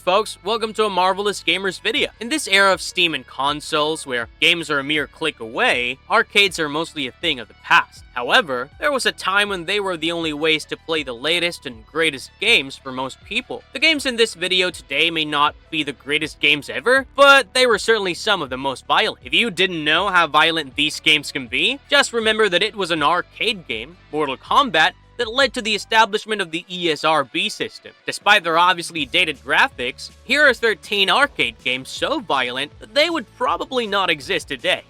folks, welcome to a Marvelous Gamers video. In this era of Steam and consoles, where games are a mere click away, arcades are mostly a thing of the past. However, there was a time when they were the only ways to play the latest and greatest games for most people. The games in this video today may not be the greatest games ever, but they were certainly some of the most violent. If you didn't know how violent these games can be, just remember that it was an arcade game, Mortal Kombat, that led to the establishment of the ESRB system. Despite their obviously dated graphics, here are 13 arcade games so violent that they would probably not exist today.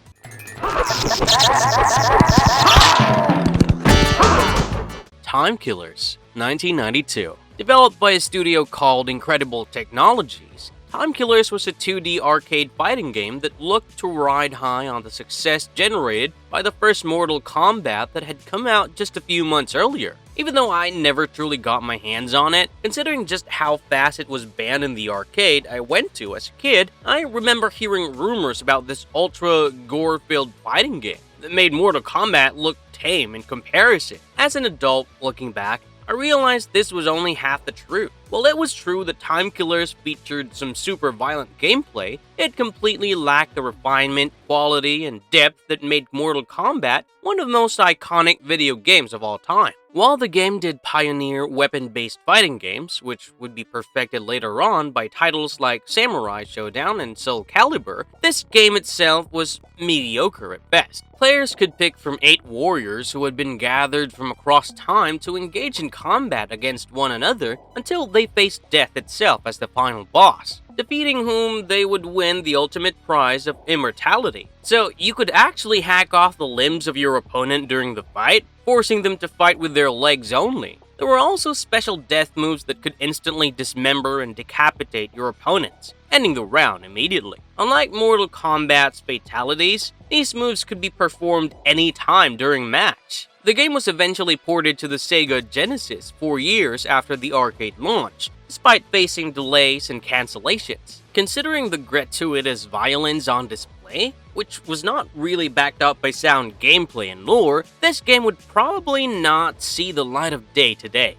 Time Killers, 1992. Developed by a studio called Incredible Technologies, Time Killers was a 2D arcade fighting game that looked to ride high on the success generated by the first Mortal Kombat that had come out just a few months earlier. Even though I never truly got my hands on it, considering just how fast it was banned in the arcade I went to as a kid, I remember hearing rumors about this ultra gore-filled fighting game that made Mortal Kombat look tame in comparison. As an adult, looking back, I realized this was only half the truth. While it was true that Time Killers featured some super violent gameplay, it completely lacked the refinement, quality, and depth that made Mortal Kombat one of the most iconic video games of all time. While the game did pioneer weapon-based fighting games, which would be perfected later on by titles like Samurai Showdown and Soul Calibur, this game itself was mediocre at best. Players could pick from 8 warriors who had been gathered from across time to engage in combat against one another until they faced death itself as the final boss, defeating whom they would win the ultimate prize of immortality. So you could actually hack off the limbs of your opponent during the fight, forcing them to fight with their legs only. There were also special death moves that could instantly dismember and decapitate your opponents, ending the round immediately. Unlike Mortal Kombat's fatalities, these moves could be performed any time during match. The game was eventually ported to the Sega Genesis 4 years after the arcade launch, despite facing delays and cancellations. Considering the gratuitous violence on display, which was not really backed up by sound gameplay and lore, this game would probably not see the light of day today.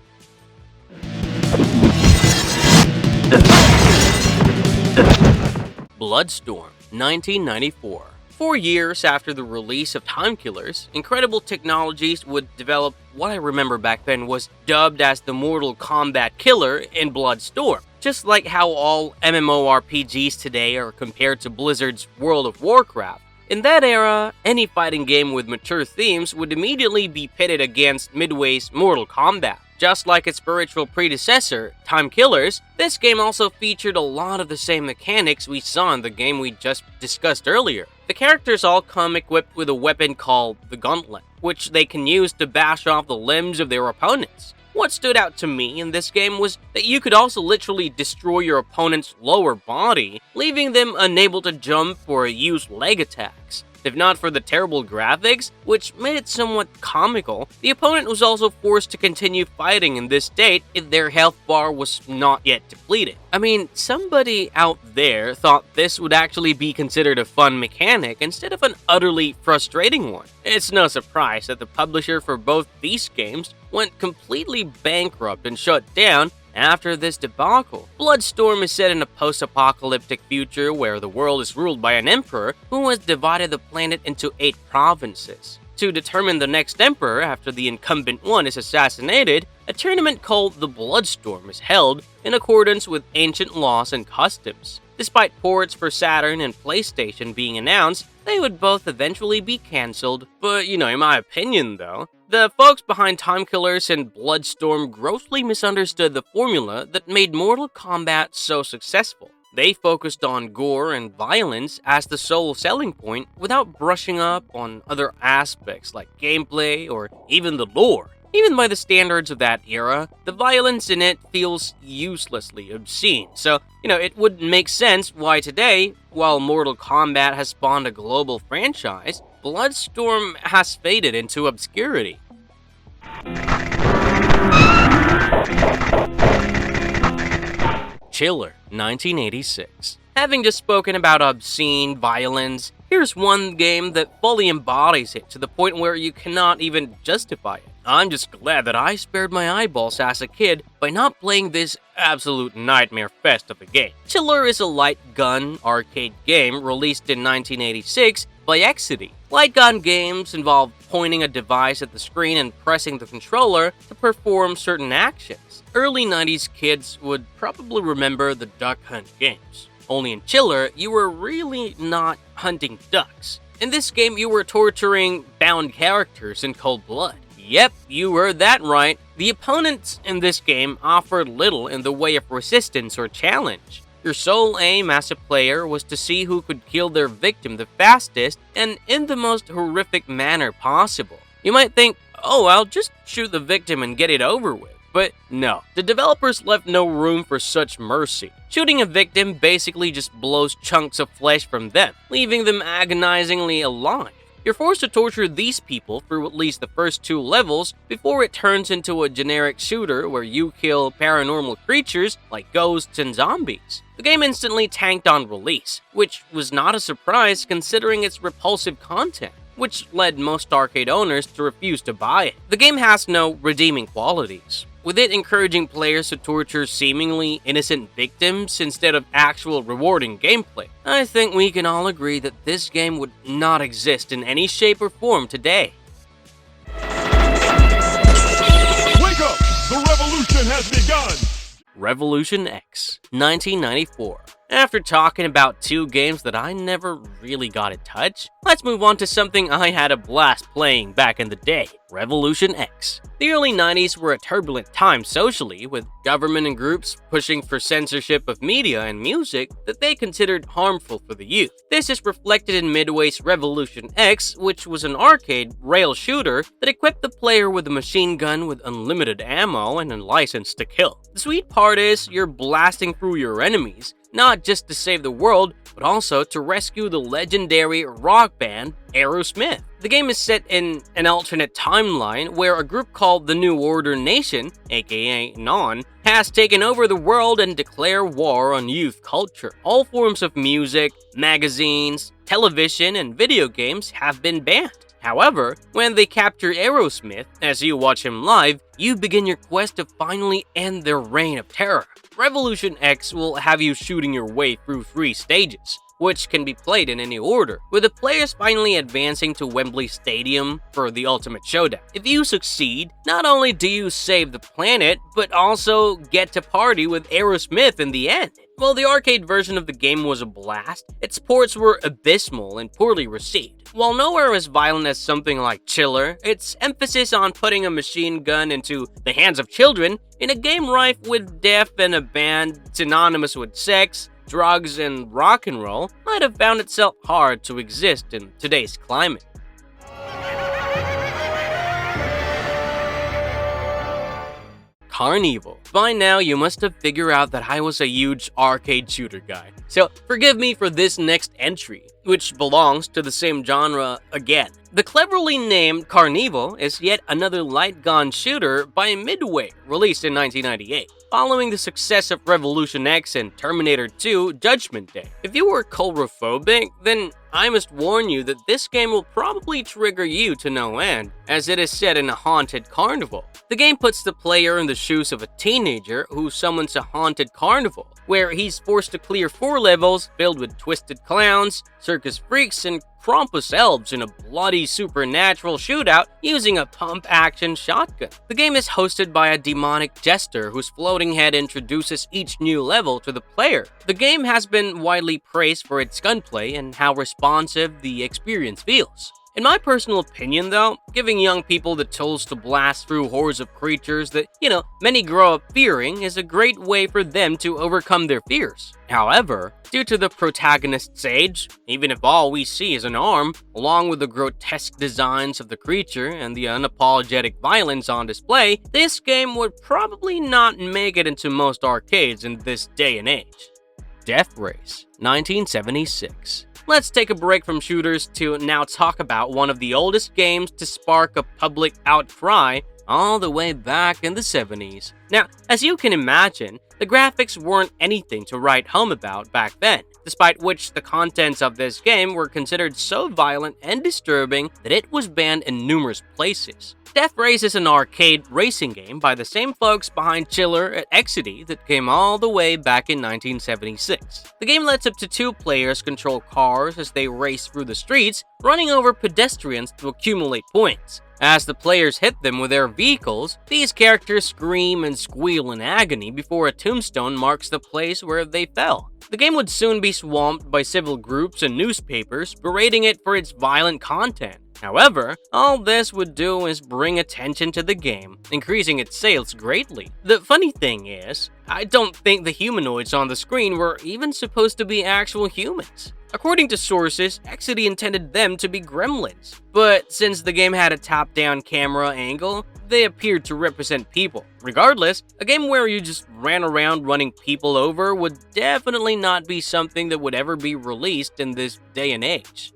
Bloodstorm, 1994. 4 years after the release of Time Killers, Incredible Technologies would develop what I remember back then was dubbed as the Mortal Kombat Killer in Bloodstorm. Just like how all MMORPGs today are compared to Blizzard's World of Warcraft. In that era, any fighting game with mature themes would immediately be pitted against Midway's Mortal Kombat. Just like its spiritual predecessor, Time Killers, this game also featured a lot of the same mechanics we saw in the game we just discussed earlier. The characters all come equipped with a weapon called the Gauntlet, which they can use to bash off the limbs of their opponents. What stood out to me in this game was that you could also literally destroy your opponent's lower body, leaving them unable to jump or use leg attacks. If not for the terrible graphics, which made it somewhat comical, the opponent was also forced to continue fighting in this state if their health bar was not yet depleted. I mean, somebody out there thought this would actually be considered a fun mechanic instead of an utterly frustrating one. It's no surprise that the publisher for both these games went completely bankrupt and shut down after this debacle. Bloodstorm is set in a post-apocalyptic future where the world is ruled by an emperor who has divided the planet into 8 provinces. To determine the next emperor after the incumbent one is assassinated, a tournament called the Bloodstorm is held in accordance with ancient laws and customs. Despite ports for Saturn and PlayStation being announced, they would both eventually be cancelled. But, in my opinion though, the folks behind Time Killers and Bloodstorm grossly misunderstood the formula that made Mortal Kombat so successful. They focused on gore and violence as the sole selling point without brushing up on other aspects like gameplay or even the lore. Even by the standards of that era, the violence in it feels uselessly obscene, so, it would make sense why today, while Mortal Kombat has spawned a global franchise, Bloodstorm has faded into obscurity. Chiller, 1986. Having just spoken about obscene violence, here's one game that fully embodies it to the point where you cannot even justify it. I'm just glad that I spared my eyeballs as a kid by not playing this absolute nightmare fest of a game. Chiller is a light gun arcade game released in 1986 by Exidy. Light gun games involve pointing a device at the screen and pressing the controller to perform certain actions. Early 90s kids would probably remember the Duck Hunt games. Only in Chiller, you were really not hunting ducks. In this game, you were torturing bound characters in cold blood. Yep, you heard that right. The opponents in this game offered little in the way of resistance or challenge. Your sole aim as a player was to see who could kill their victim the fastest and in the most horrific manner possible. You might think, oh, I'll just shoot the victim and get it over with. But no, the developers left no room for such mercy. Shooting a victim basically just blows chunks of flesh from them, leaving them agonizingly alive. You're forced to torture these people through at least the first 2 levels before it turns into a generic shooter where you kill paranormal creatures like ghosts and zombies. The game instantly tanked on release, which was not a surprise considering its repulsive content, which led most arcade owners to refuse to buy it. The game has no redeeming qualities, with it encouraging players to torture seemingly innocent victims instead of actual rewarding gameplay. I think we can all agree that this game would not exist in any shape or form today. Wake up! The revolution has begun! Revolution X, 1994. After talking about 2 games that I never really got to touch, let's move on to something I had a blast playing back in the day, Revolution X. The early 90s were a turbulent time socially, with government and groups pushing for censorship of media and music that they considered harmful for the youth. This is reflected in Midway's Revolution X, which was an arcade rail shooter that equipped the player with a machine gun with unlimited ammo and a license to kill. The sweet part is you're blasting through your enemies, not just to save the world, but also to rescue the legendary rock band Aerosmith. The game is set in an alternate timeline where a group called the New Order Nation, aka Non, has taken over the world and declare war on youth culture. All forms of music, magazines, television, and video games have been banned. However, when they capture Aerosmith, as you watch him live, you begin your quest to finally end their reign of terror. Revolution X will have you shooting your way through 3 stages, which can be played in any order, with the players finally advancing to Wembley Stadium for the ultimate showdown. If you succeed, not only do you save the planet, but also get to party with Aerosmith in the end. While the arcade version of the game was a blast, its ports were abysmal and poorly received. While nowhere as violent as something like Chiller, its emphasis on putting a machine gun into the hands of children in a game rife with death and a band synonymous with sex, drugs, and rock and roll might have found itself hard to exist in today's climate. CarnEvil. By now, you must have figured out that I was a huge arcade shooter guy, so forgive me for this next entry, which belongs to the same genre again. The cleverly named CarnEvil is yet another light gun shooter by Midway, released in 1998, following the success of Revolution X and Terminator 2 Judgment Day. If you were coulrophobic, then I must warn you that this game will probably trigger you to no end, as it is set in a haunted carnival. The game puts the player in the shoes of a teenager who summons a haunted carnival, where he's forced to clear 4 levels filled with twisted clowns, circus freaks, and Krampus elves in a bloody supernatural shootout using a pump-action shotgun. The game is hosted by a demonic jester whose floating head introduces each new level to the player. The game has been widely praised for its gunplay and how responsive the experience feels. In my personal opinion though, giving young people the tools to blast through hordes of creatures that, many grow up fearing is a great way for them to overcome their fears. However, due to the protagonist's age, even if all we see is an arm, along with the grotesque designs of the creature and the unapologetic violence on display, this game would probably not make it into most arcades in this day and age. Death Race, 1976. Let's take a break from shooters to now talk about one of the oldest games to spark a public outcry all the way back in the 70s. Now, as you can imagine, the graphics weren't anything to write home about back then, despite which the contents of this game were considered so violent and disturbing that it was banned in numerous places. Death Race is an arcade racing game by the same folks behind Chiller at Exidy that came all the way back in 1976. The game lets up to 2 players control cars as they race through the streets, running over pedestrians to accumulate points. As the players hit them with their vehicles, these characters scream and squeal in agony before a tombstone marks the place where they fell. The game would soon be swamped by civil groups and newspapers, berating it for its violent content. However, all this would do is bring attention to the game, increasing its sales greatly. The funny thing is, I don't think the humanoids on the screen were even supposed to be actual humans. According to sources, Exidy intended them to be gremlins, but since the game had a top-down camera angle, they appeared to represent people. Regardless, a game where you just ran around running people over would definitely not be something that would ever be released in this day and age.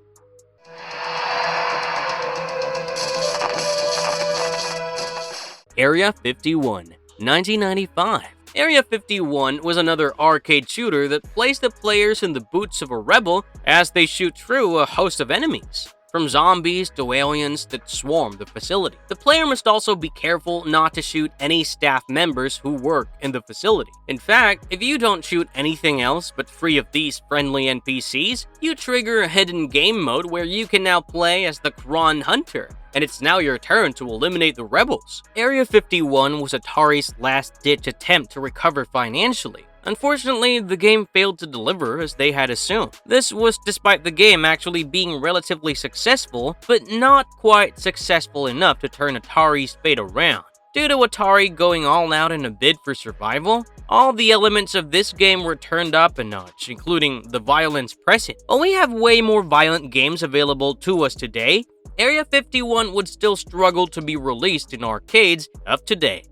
Area 51, 1995. Area 51 was another arcade shooter that placed the players in the boots of a rebel as they shoot through a host of enemies, from zombies to aliens that swarm the facility. The player must also be careful not to shoot any staff members who work in the facility. In fact, if you don't shoot anything else but 3 of these friendly NPCs, you trigger a hidden game mode where you can now play as the Kron Hunter, and it's now your turn to eliminate the rebels. Area 51 was Atari's last-ditch attempt to recover financially. Unfortunately, the game failed to deliver as they had assumed. This was despite the game actually being relatively successful, but not quite successful enough to turn Atari's fate around. Due to Atari going all out in a bid for survival, all the elements of this game were turned up a notch, including the violence present. While we have way more violent games available to us today, Area 51 would still struggle to be released in arcades up to date.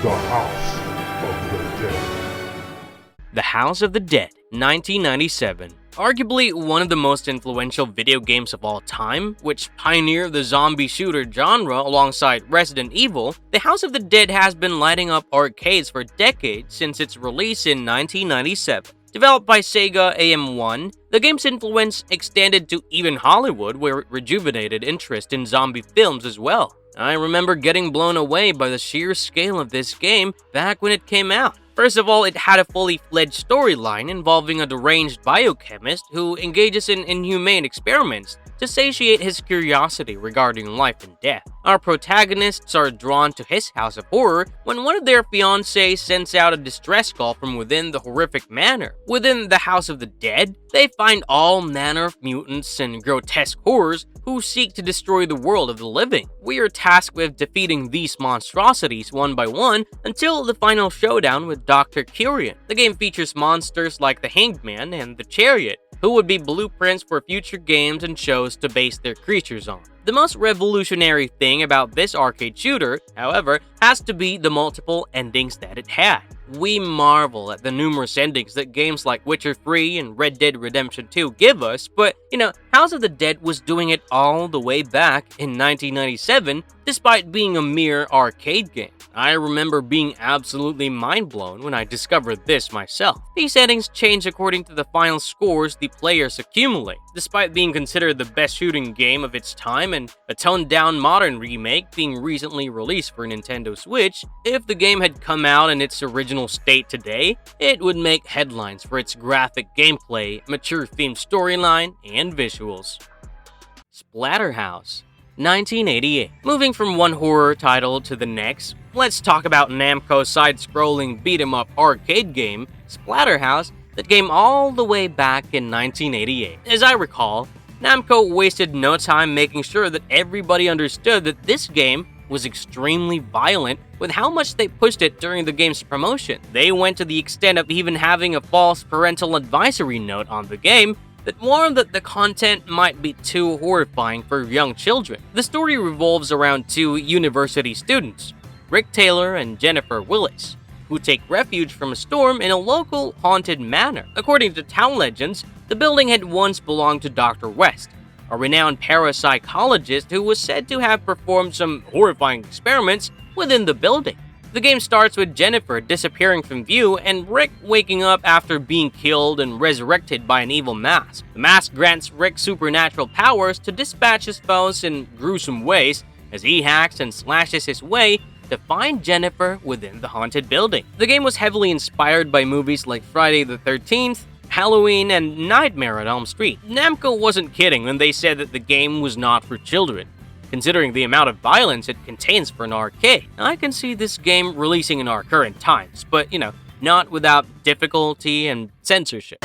The House of the Dead. The House of the Dead, 1997. Arguably one of the most influential video games of all time, which pioneered the zombie shooter genre alongside Resident Evil, The House of the Dead has been lighting up arcades for decades since its release in 1997. Developed by Sega AM1, the game's influence extended to even Hollywood, where it rejuvenated interest in zombie films as well. I remember getting blown away by the sheer scale of this game back when it came out. First of all, it had a fully fledged storyline involving a deranged biochemist who engages in inhumane experiments to satiate his curiosity regarding life and death. Our protagonists are drawn to his house of horror when one of their fiancés sends out a distress call from within the horrific manor. Within the House of the Dead, they find all manner of mutants and grotesque horrors who seek to destroy the world of the living. We are tasked with defeating these monstrosities one by one until the final showdown with Dr. Curian. The game features monsters like the Hanged Man and the Chariot, who would be blueprints for future games and shows to base their creatures on. The most revolutionary thing about this arcade shooter, however, has to be the multiple endings that it had. We marvel at the numerous endings that games like Witcher 3 and Red Dead Redemption 2 give us, but, House of the Dead was doing it all the way back in 1997, despite being a mere arcade game. I remember being absolutely mind-blown when I discovered this myself. These endings change according to the final scores the players accumulate. Despite being considered the best shooting game of its time and a toned-down modern remake being recently released for Nintendo Switch, if the game had come out in its original state today, it would make headlines for its graphic gameplay, mature themed storyline, and visuals. Splatterhouse, 1988. Moving from one horror title to the next, let's talk about Namco's side-scrolling beat-em-up arcade game, Splatterhouse, that came all the way back in 1988. As I recall, Namco wasted no time making sure that everybody understood that this game was extremely violent with how much they pushed it during the game's promotion. They went to the extent of even having a false parental advisory note on the game that warned that the content might be too horrifying for young children. The story revolves around 2 university students, Rick Taylor and Jennifer Willis, who take refuge from a storm in a local haunted manor. According to town legends, the building had once belonged to Dr. West, a renowned parapsychologist who was said to have performed some horrifying experiments within the building. The game starts with Jennifer disappearing from view and Rick waking up after being killed and resurrected by an evil mask. The mask grants Rick supernatural powers to dispatch his foes in gruesome ways as he hacks and slashes his way to find Jennifer within the haunted building. The game was heavily inspired by movies like Friday the 13th, Halloween, and Nightmare on Elm Street. Namco wasn't kidding when they said that the game was not for children, considering the amount of violence it contains for an arcade. I can see this game releasing in our current times, but not without difficulty and censorship.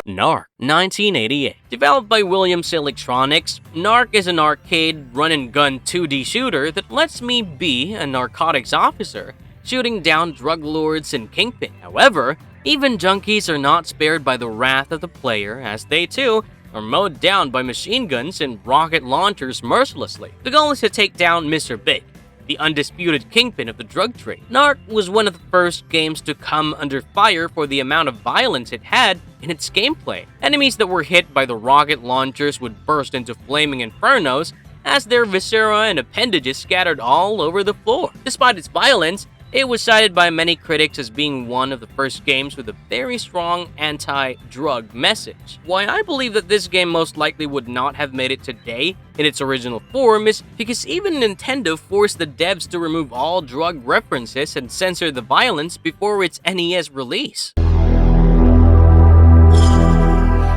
Narc, 1988. Developed by Williams Electronics, Narc is an arcade run-and-gun 2D shooter that lets me be a narcotics officer, shooting down drug lords and kingpin. However, even junkies are not spared by the wrath of the player, as they too are mowed down by machine guns and rocket launchers mercilessly. The goal is to take down Mr. Big, the undisputed kingpin of the drug trade. Narc was one of the first games to come under fire for the amount of violence it had in its gameplay. Enemies that were hit by the rocket launchers would burst into flaming infernos as their viscera and appendages scattered all over the floor. Despite its violence, it was cited by many critics as being one of the first games with a very strong anti-drug message. Why I believe that this game most likely would not have made it today in its original form is because even Nintendo forced the devs to remove all drug references and censor the violence before its NES release.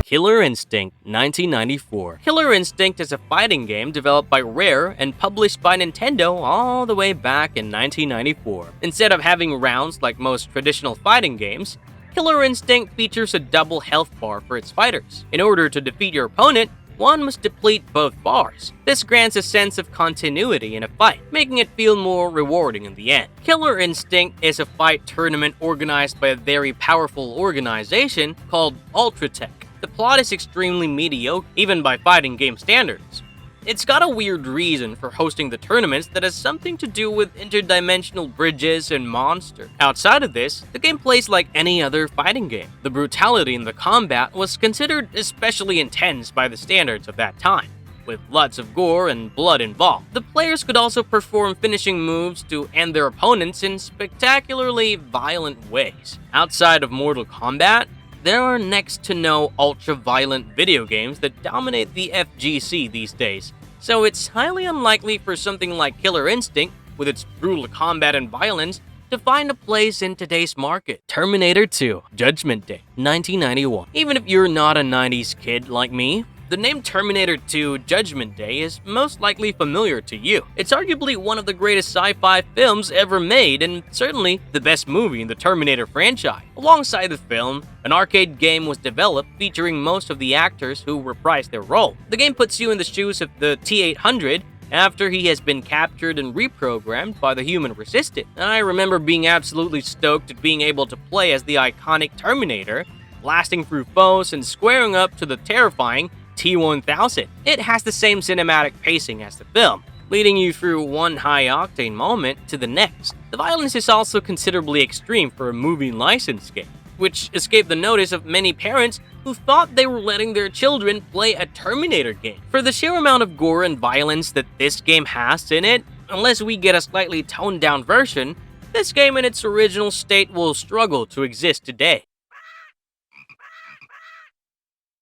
Killer Instinct, 1994. Killer Instinct is a fighting game developed by Rare and published by Nintendo all the way back in 1994. Instead of having rounds like most traditional fighting games, Killer Instinct features a double health bar for its fighters. In order to defeat your opponent, one must deplete both bars. This grants a sense of continuity in a fight, making it feel more rewarding in the end. Killer Instinct is a fight tournament organized by a very powerful organization called Ultratech. The plot is extremely mediocre, even by fighting game standards. It's got a weird reason for hosting the tournaments that has something to do with interdimensional bridges and monsters. Outside of this, the game plays like any other fighting game. The brutality in the combat was considered especially intense by the standards of that time, with lots of gore and blood involved. The players could also perform finishing moves to end their opponents in spectacularly violent ways. Outside of Mortal Kombat, there are next to no ultra-violent video games that dominate the FGC these days, so it's highly unlikely for something like Killer Instinct, with its brutal combat and violence, to find a place in today's market. Terminator 2, Judgment Day, 1991. Even if you're not a 90s kid like me, the name Terminator 2 Judgment Day is most likely familiar to you. It's arguably one of the greatest sci-fi films ever made, and certainly the best movie in the Terminator franchise. Alongside the film, an arcade game was developed featuring most of the actors who reprised their role. The game puts you in the shoes of the T-800 after he has been captured and reprogrammed by the human resistance. I remember being absolutely stoked at being able to play as the iconic Terminator, blasting through foes and squaring up to the terrifying T-1000. It has the same cinematic pacing as the film, leading you through one high-octane moment to the next. The violence is also considerably extreme for a movie license game, which escaped the notice of many parents who thought they were letting their children play a Terminator game. For the sheer amount of gore and violence that this game has in it, unless we get a slightly toned-down version, this game in its original state will struggle to exist today.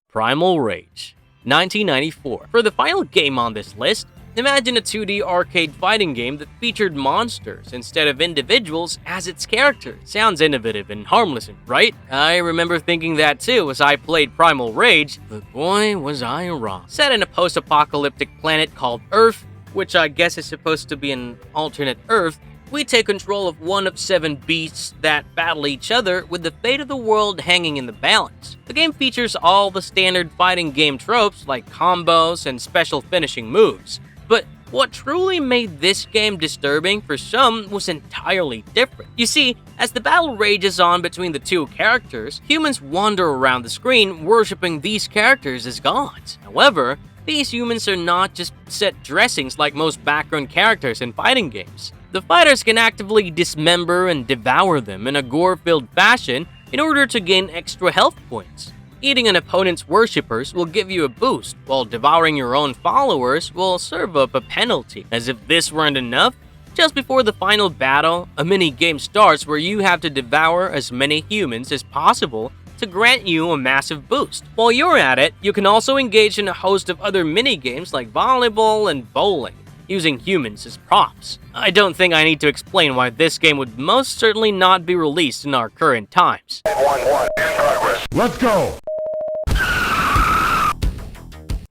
Primal Rage, 1994. For the final game on this list, imagine a 2D arcade fighting game that featured monsters instead of individuals as its characters. Sounds innovative and harmless, right? I remember thinking that too as I played Primal Rage, but boy was I wrong. Set in a post-apocalyptic planet called Earth, which I guess is supposed to be an alternate Earth, we take control of one of 7 beasts that battle each other with the fate of the world hanging in the balance. The game features all the standard fighting game tropes like combos and special finishing moves. But what truly made this game disturbing for some was entirely different. You see, as the battle rages on between the two characters, humans wander around the screen worshipping these characters as gods. However, these humans are not just set dressings like most background characters in fighting games. The fighters can actively dismember and devour them in a gore-filled fashion in order to gain extra health points. Eating an opponent's worshippers will give you a boost, while devouring your own followers will serve up a penalty. As if this weren't enough, just before the final battle, a mini-game starts where you have to devour as many humans as possible to grant you a massive boost. While you're at it, you can also engage in a host of other mini-games like volleyball and bowling, using humans as props. I don't think I need to explain why this game would most certainly not be released in our current times. 1-1 in progress. Let's go!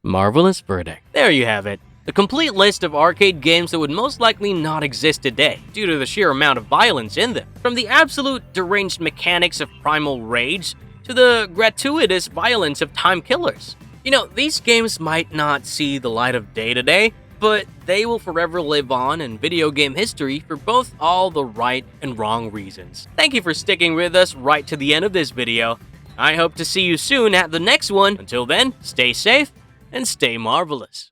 Marvelous verdict. There you have it. The complete list of arcade games that would most likely not exist today due to the sheer amount of violence in them. From the absolute deranged mechanics of Primal Rage to the gratuitous violence of Time Killers. You know, these games might not see the light of day today, but they will forever live on in video game history for both all the right and wrong reasons. Thank you for sticking with us right to the end of this video. I hope to see you soon at the next one. Until then, stay safe and stay marvelous.